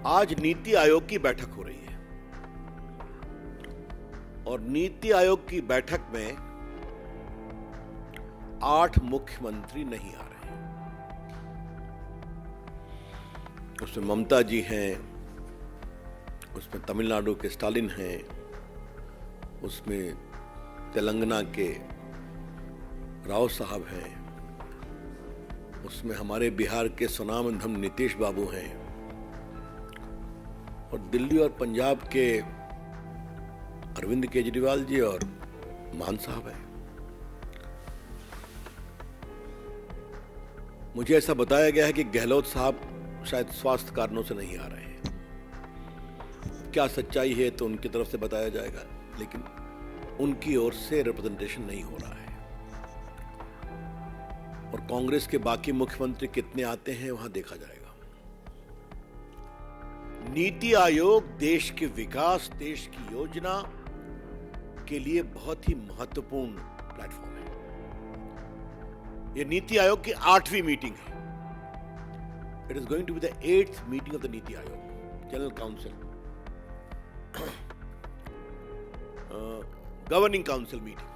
आज नीति आयोग की बैठक हो रही है और नीति आयोग की बैठक में 8 मुख्यमंत्री नहीं आ रहे हैं। उसमें ममता जी हैं, उसमें तमिलनाडु के स्टालिन हैं, उसमें तेलंगाना के राव साहब हैं, उसमें हमारे बिहार के स्वनामधन नीतीश बाबू हैं और दिल्ली और पंजाब के अरविंद केजरीवाल जी और मान साहब हैं। मुझे ऐसा बताया गया है कि गहलोत साहब शायद स्वास्थ्य कारणों से नहीं आ रहे हैं। क्या सच्चाई है तो उनकी तरफ से बताया जाएगा, लेकिन उनकी ओर से रिप्रेजेंटेशन नहीं हो रहा है। और कांग्रेस के बाकी मुख्यमंत्री कितने आते हैं वहां देखा जाएगा। नीति आयोग देश के विकास, देश की योजना के लिए बहुत ही महत्वपूर्ण प्लेटफॉर्म है। यह नीति आयोग की 8वीं मीटिंग है। It is going to be the 8th meeting of the NITI Aayog general council, governing council meeting.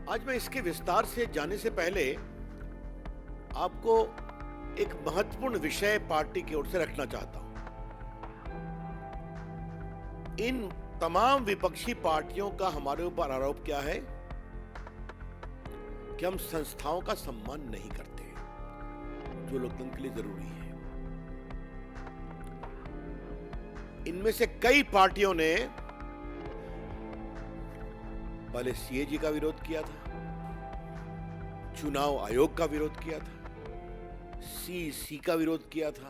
आज मैं इसके विस्तार से जाने से पहले आपको एक महत्वपूर्ण विषय पार्टी की ओर से रखना चाहता हूं। इन तमाम विपक्षी पार्टियों का हमारे ऊपर आरोप क्या है कि हम संस्थाओं का सम्मान नहीं करते, जो लोकतंत्र के लिए जरूरी है। इनमें से कई पार्टियों ने पहले सीएजी का विरोध किया था, चुनाव आयोग का विरोध किया था, सीईसी का विरोध किया था,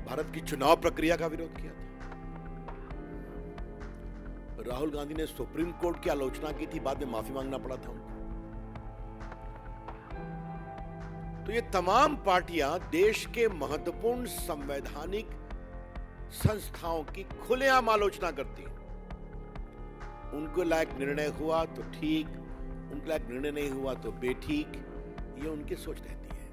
भारत की चुनाव प्रक्रिया का विरोध किया था। राहुल गांधी ने सुप्रीम कोर्ट की आलोचना की थी, बाद में माफी मांगना पड़ा था उनको। तो ये तमाम पार्टियां देश के महत्वपूर्ण संवैधानिक संस्थाओं की खुलेआम आलोचना करती हैं। उनको लायक निर्णय हुआ तो ठीक, उनके लायक निर्णय नहीं हुआ तो बेठीक, ये उनकी सोच रहती है।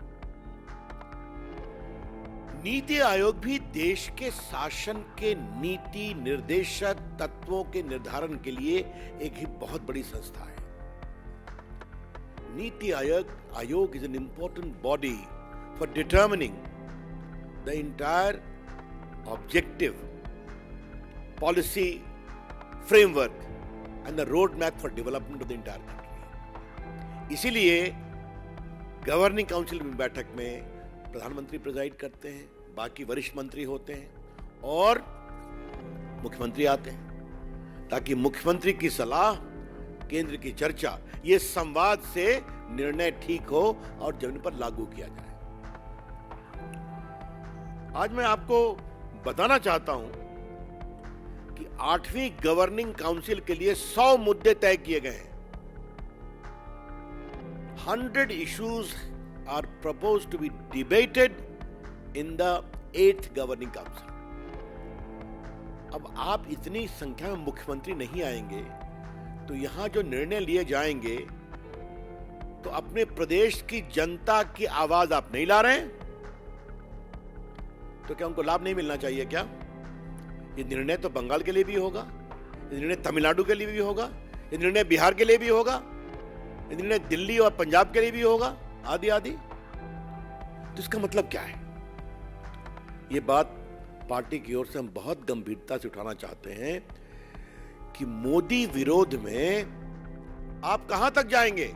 नीति आयोग भी देश के शासन के नीति निर्देशक तत्वों के निर्धारण के लिए एक ही बहुत बड़ी संस्था है। NITI Aayog is an important body for determining the entire objective, policy, framework and the roadmap for development of the entire country. इसीलिए गवर्निंग काउंसिल में बैठक में प्रधानमंत्री प्रिजाइड करते हैं, बाकी वरिष्ठ मंत्री होते हैं और मुख्यमंत्री आते हैं, ताकि मुख्यमंत्री की सलाह, केंद्र की चर्चा, ये संवाद से निर्णय ठीक हो और जमीन पर लागू किया जाए। आज मैं आपको बताना चाहता हूं कि 8वीं गवर्निंग काउंसिल के लिए 100 मुद्दे तय किए गए हैं। 100 issues are proposed to be debated in the 8th governing council. अब आप इतनी संख्या में मुख्यमंत्री नहीं आएंगे तो यहां जो निर्णय लिए जाएंगे तो अपने प्रदेश की जनता की आवाज आप नहीं ला रहे हैं, तो क्या उनको लाभ नहीं मिलना चाहिए क्या? ये निर्णय तो बंगाल के लिए भी होगा, ये निर्णय तमिलनाडु के लिए भी होगा, ये निर्णय बिहार के लिए भी होगा, ये निर्णय दिल्ली और पंजाब के लिए भी होगा, आदि आदि। तो इसका मतलब क्या है? ये बात पार्टी की ओर से हम बहुत गंभीरता से उठाना चाहते हैं कि मोदी विरोध में आप कहां तक जाएंगे?